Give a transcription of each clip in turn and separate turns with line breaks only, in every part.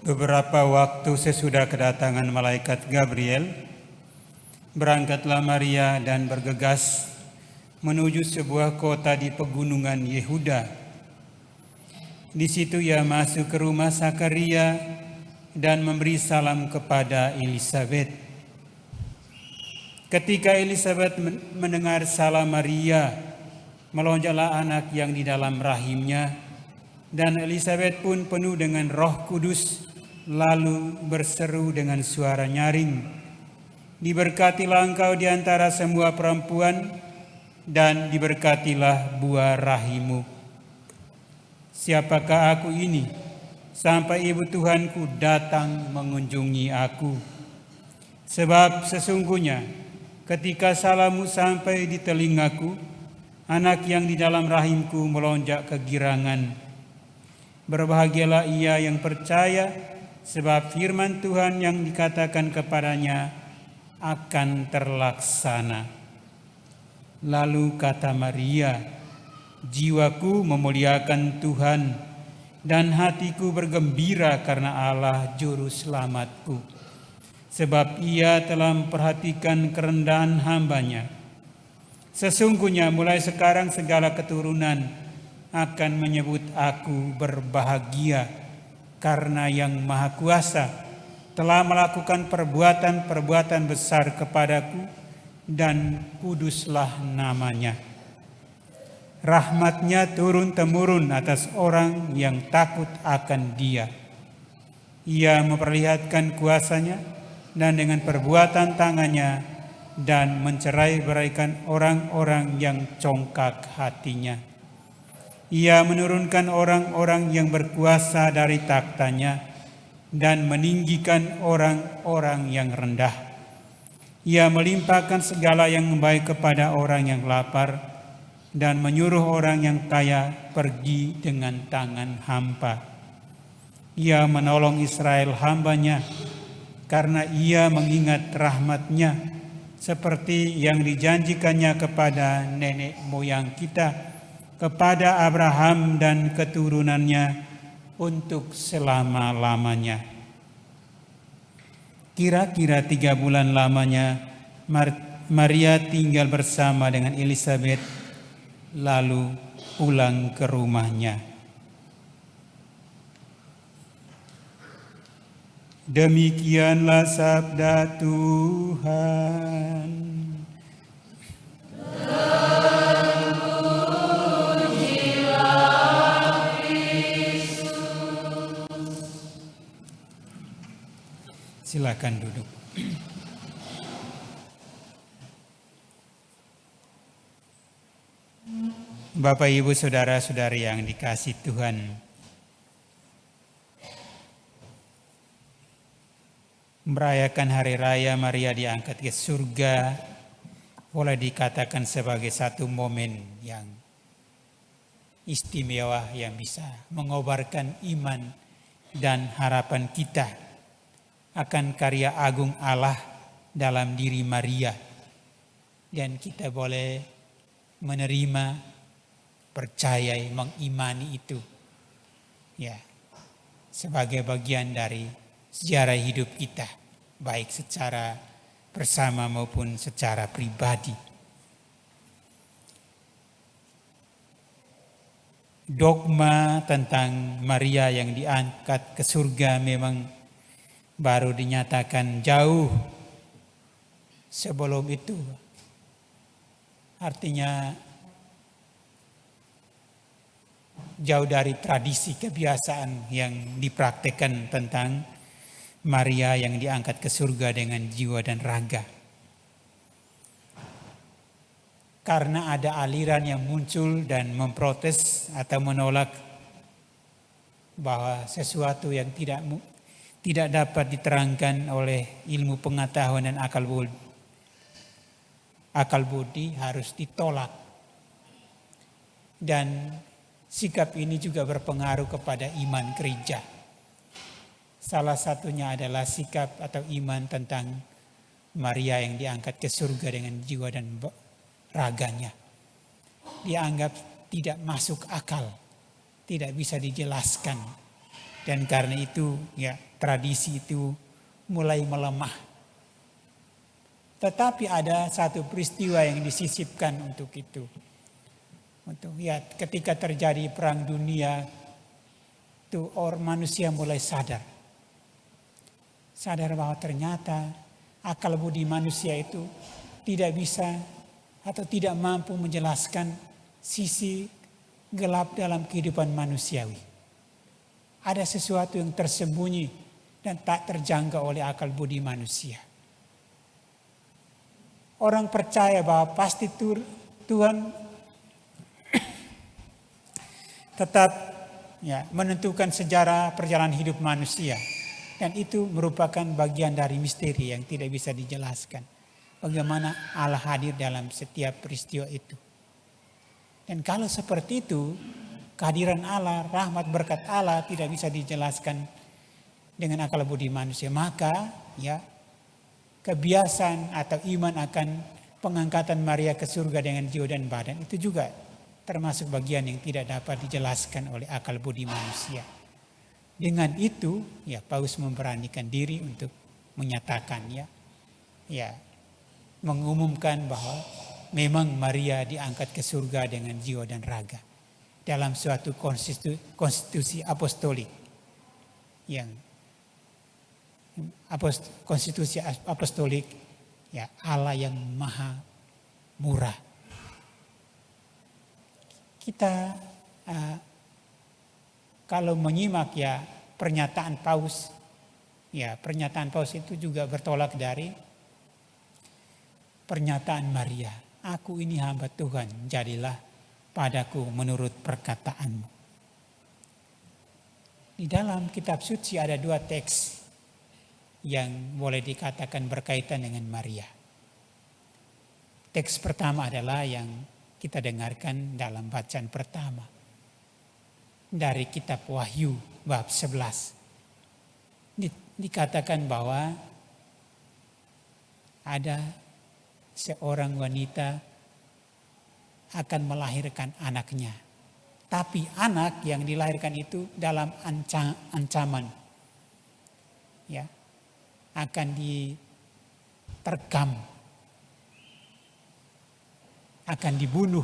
Beberapa waktu sesudah kedatangan malaikat Gabriel, berangkatlah Maria dan bergegas menuju sebuah kota di pegunungan Yehuda. Di situ ia masuk ke rumah Zakaria dan memberi salam kepada Elisabet. Ketika Elisabet mendengar salam Maria, melonjaklah anak yang di dalam rahimnya, dan Elisabet pun penuh dengan Roh Kudus, lalu berseru dengan suara nyaring, "Diberkatilah engkau di antara semua perempuan, dan diberkatilah buah rahimmu. Siapakah aku ini, sampai ibu Tuhanku datang mengunjungi aku? Sebab sesungguhnya ketika salammu sampai di telingaku, anak yang di dalam rahimku melonjak kegirangan. Berbahagialah ia yang percaya, sebab firman Tuhan yang dikatakan kepadanya akan terlaksana." Lalu kata Maria, "Jiwaku memuliakan Tuhan, dan hatiku bergembira karena Allah Juru Selamatku. Sebab ia telah memperhatikan kerendahan hamba-Nya. Sesungguhnya mulai sekarang segala keturunan akan menyebut aku berbahagia, karena Yang Maha Kuasa telah melakukan perbuatan-perbuatan besar kepadaku, dan kuduslah nama-Nya. Rahmat-Nya turun-temurun atas orang yang takut akan Dia. Ia memperlihatkan kuasa-Nya dan dengan perbuatan tangan-Nya, dan mencerai-beraikan orang-orang yang congkak hatinya. Ia menurunkan orang-orang yang berkuasa dari takhta-Nya dan meninggikan orang-orang yang rendah. Ia melimpahkan segala yang baik kepada orang yang lapar dan menyuruh orang yang kaya pergi dengan tangan hampa. Ia menolong Israel hamba-Nya karena ia mengingat rahmat-Nya seperti yang dijanjikannya kepada nenek moyang kita, kepada Abraham dan keturunannya untuk selama-lamanya. Kira-kira 3 bulan lamanya Maria tinggal bersama dengan Elisabet, lalu pulang ke rumahnya. Demikianlah sabda Tuhan. Silakan duduk. Bapak, Ibu, Saudara-saudari yang dikasihi Tuhan, merayakan Hari Raya Maria diangkat ke surga boleh dikatakan sebagai satu momen yang istimewa yang bisa mengobarkan iman dan harapan kita akan karya agung Allah dalam diri Maria, dan kita boleh menerima, percaya, mengimani itu ya sebagai bagian dari sejarah hidup kita, baik secara bersama maupun secara pribadi. Dogma tentang Maria yang diangkat ke surga memang baru dinyatakan jauh sebelum itu. Artinya jauh dari tradisi kebiasaan yang dipraktekkan tentang Maria yang diangkat ke surga dengan jiwa dan raga. Karena ada aliran yang muncul dan memprotes atau menolak bahwa sesuatu yang tidak dapat diterangkan oleh ilmu pengetahuan dan akal budi harus ditolak. Dan sikap ini juga berpengaruh kepada iman gereja. Salah satunya adalah sikap atau iman tentang Maria yang diangkat ke surga dengan jiwa dan raganya. Dianggap tidak masuk akal, tidak bisa dijelaskan
Dan karena itu ya tradisi itu mulai melemah. Tetapi ada satu peristiwa yang disisipkan untuk itu. Untuk ya ketika terjadi perang dunia itu orang manusia mulai sadar. Sadar bahwa ternyata akal budi manusia itu tidak bisa atau tidak mampu menjelaskan sisi gelap dalam kehidupan manusiawi. Ada sesuatu yang tersembunyi dan tak terjangkau oleh akal budi manusia. Orang percaya bahwa pasti Tuhan tetap ya, menentukan sejarah perjalanan hidup manusia. Dan itu merupakan bagian dari misteri yang tidak bisa dijelaskan. Bagaimana Allah hadir dalam setiap peristiwa itu. Dan kalau seperti itu, kehadiran Allah, rahmat berkat Allah tidak bisa dijelaskan dengan akal budi manusia. Maka ya kebiasaan atau iman akan pengangkatan Maria ke surga dengan jiwa dan badan itu juga termasuk bagian yang tidak dapat dijelaskan oleh akal budi manusia. Dengan itu, ya Paus memberanikan diri untuk menyatakan ya mengumumkan bahwa memang Maria diangkat ke surga dengan jiwa dan raga dalam suatu konstitusi apostolik yang konstitusi apostolik ya Allah yang maha murah. Kita kalau menyimak ya pernyataan Paus itu juga bertolak dari pernyataan Maria. Aku ini hamba Tuhan, jadilah padaku menurut perkataanmu. Di dalam kitab suci ada dua teks yang boleh dikatakan berkaitan dengan Maria. Teks pertama adalah yang kita dengarkan dalam bacaan pertama. Dari kitab Wahyu bab 11. Dikatakan bahwa ada seorang wanita akan melahirkan anaknya. Tapi anak yang dilahirkan itu dalam ancaman. Ya, akan diterkam. Akan dibunuh.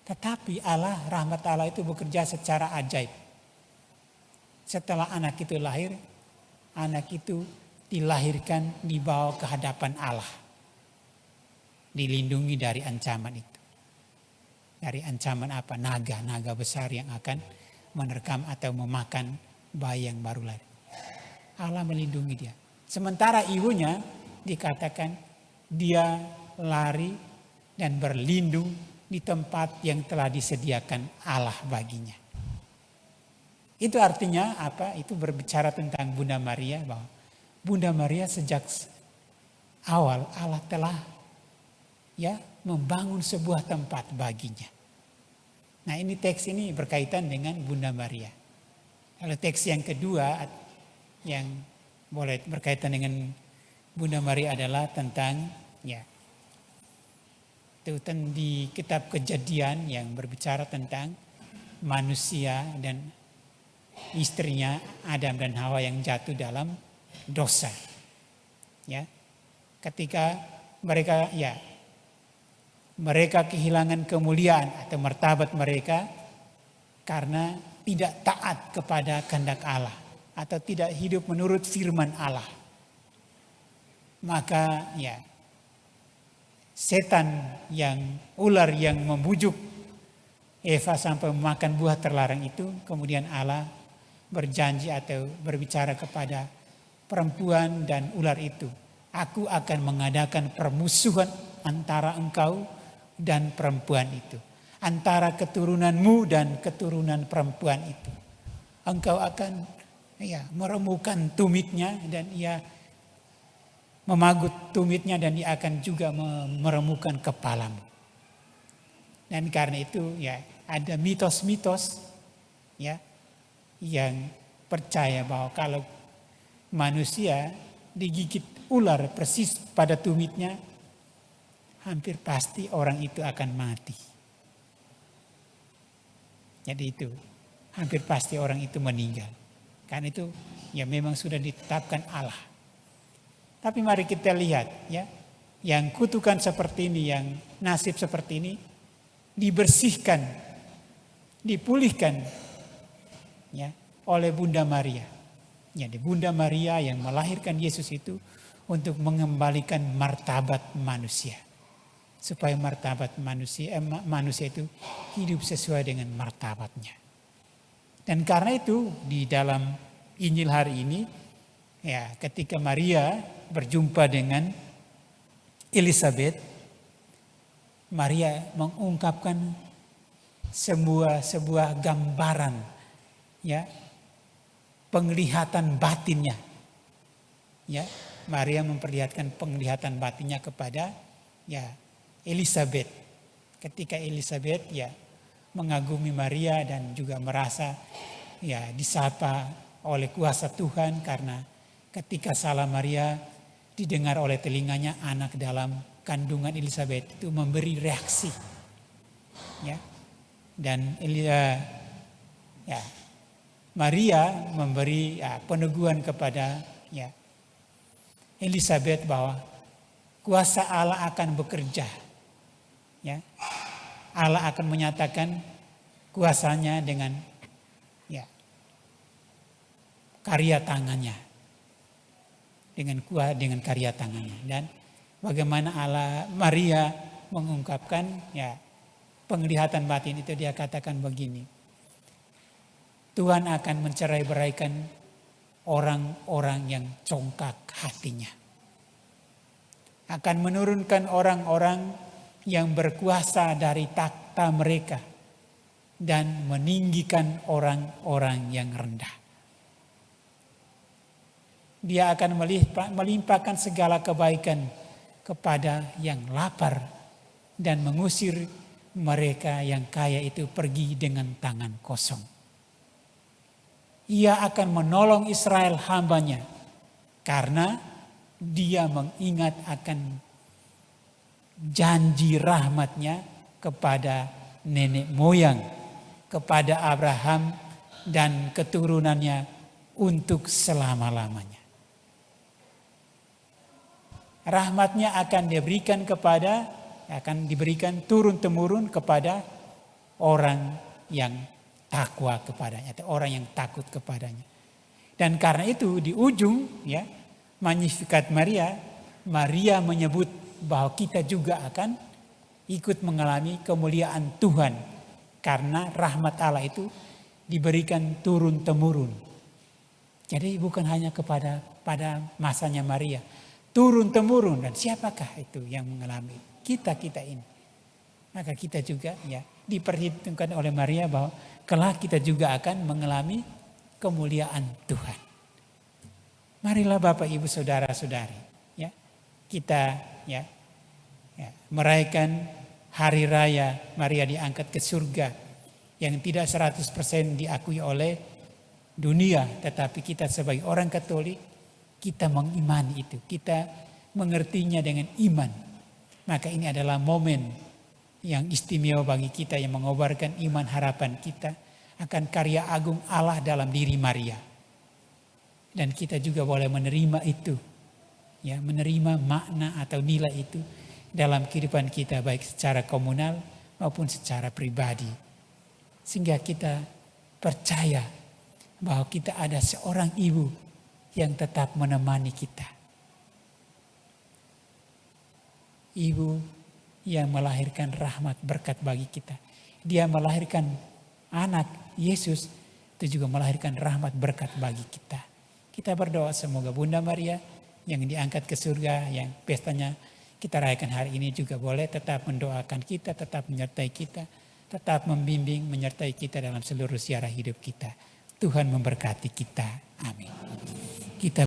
Tetapi Allah, rahmat Allah itu bekerja secara ajaib. Setelah anak itu lahir, anak itu dilahirkan dibawa ke hadapan Allah. Dilindungi dari ancaman itu. Dari ancaman apa? Naga besar yang akan menerkam atau memakan bayi yang baru lahir. Allah melindungi dia. Sementara ibunya dikatakan dia lari dan berlindung di tempat yang telah disediakan Allah baginya. Itu artinya apa? Itu berbicara tentang Bunda Maria, bahwa Bunda Maria sejak awal Allah telah membangun sebuah tempat baginya. Nah, ini teks ini berkaitan dengan Bunda Maria. Lalu teks yang kedua yang boleh berkaitan dengan Bunda Maria adalah tentang itu di kitab Kejadian yang berbicara tentang manusia dan istrinya Adam dan Hawa yang jatuh dalam dosa. Ya. Ketika mereka kehilangan kemuliaan atau martabat mereka karena tidak taat kepada kehendak Allah atau tidak hidup menurut firman Allah. Maka setan ular yang membujuk Eva sampai memakan buah terlarang itu, kemudian Allah berjanji atau berbicara kepada perempuan dan ular itu, aku akan mengadakan permusuhan antara engkau dan perempuan itu, antara keturunanmu dan keturunan perempuan itu. Engkau akan meremukkan tumitnya dan ia memagut tumitnya dan dia akan juga meremukkan kepalamu. Dan karena itu ada mitos-mitos yang percaya bahwa kalau manusia digigit ular persis pada tumitnya, hampir pasti orang itu akan mati. Jadi itu hampir pasti orang itu meninggal. Karena itu ya memang sudah ditetapkan Allah. Tapi mari kita lihat ya, yang kutukan seperti ini, yang nasib seperti ini dibersihkan, dipulihkan ya oleh Bunda Maria. Ya, Bunda Maria yang melahirkan Yesus itu untuk mengembalikan martabat manusia. Supaya martabat manusia itu hidup sesuai dengan martabatnya. Dan karena itu di dalam Injil hari ini ya, ketika Maria berjumpa dengan Elizabeth, Maria mengungkapkan sebuah gambaran ya, penglihatan batinnya. Ya, Maria memperlihatkan penglihatan batinnya kepada ya Elizabeth. Ketika Elizabeth ya mengagumi Maria dan juga merasa ya disapa oleh kuasa Tuhan, karena ketika salam Maria didengar oleh telinganya, anak dalam kandungan Elizabeth itu memberi reaksi. Ya. Dan ya Maria memberi peneguhan kepada ya Elizabeth bahwa kuasa Allah akan bekerja. Ya. Allah akan menyatakan kuasanya dengan ya karya tangannya. Dengan karya tangannya. Dan bagaimana Maria mengungkapkan ya penglihatan batin itu, dia katakan begini. Tuhan akan mencerai-beraikan orang-orang yang congkak hatinya. Akan menurunkan orang-orang yang berkuasa dari takhta mereka dan meninggikan orang-orang yang rendah. Dia akan melimpahkan segala kebaikan kepada yang lapar dan mengusir mereka yang kaya itu pergi dengan tangan kosong. Ia akan menolong Israel hambanya karena dia mengingat akan janji rahmatnya kepada nenek moyang, kepada Abraham dan keturunannya untuk selama-lamanya. Rahmatnya akan diberikan turun-temurun kepada orang yang takwa kepadanya, atau orang yang takut kepadanya. Dan karena itu di ujung ya Magnificat Maria menyebut bahwa kita juga akan ikut mengalami kemuliaan Tuhan, karena rahmat Allah itu diberikan turun-temurun. Jadi bukan hanya pada masanya Maria, turun-temurun. Dan siapakah itu yang mengalami? Kita ini. Maka kita juga ya diperhitungkan oleh Maria bahwa kelak kita juga akan mengalami kemuliaan Tuhan. Marilah Bapak Ibu Saudara-saudari ya, kita ya merayakan hari raya Maria diangkat ke surga yang tidak 100% diakui oleh dunia, tetapi kita sebagai orang Katolik kita mengimani itu, kita mengertinya dengan iman. Maka ini adalah momen yang istimewa bagi kita yang mengobarkan iman harapan kita akan karya agung Allah dalam diri Maria. Dan kita juga boleh menerima itu, ya, menerima makna atau nilai itu dalam kehidupan kita baik secara komunal maupun secara pribadi. Sehingga kita percaya bahwa kita ada seorang ibu yang tetap menemani kita. Ibu yang melahirkan rahmat berkat bagi kita. Dia melahirkan anak Yesus, itu juga melahirkan rahmat berkat bagi kita. Kita berdoa semoga Bunda Maria yang diangkat ke surga, yang pestanya kita rayakan hari ini juga boleh tetap mendoakan kita, tetap menyertai kita, tetap membimbing, menyertai kita dalam seluruh siara hidup kita. Tuhan memberkati kita. Amin.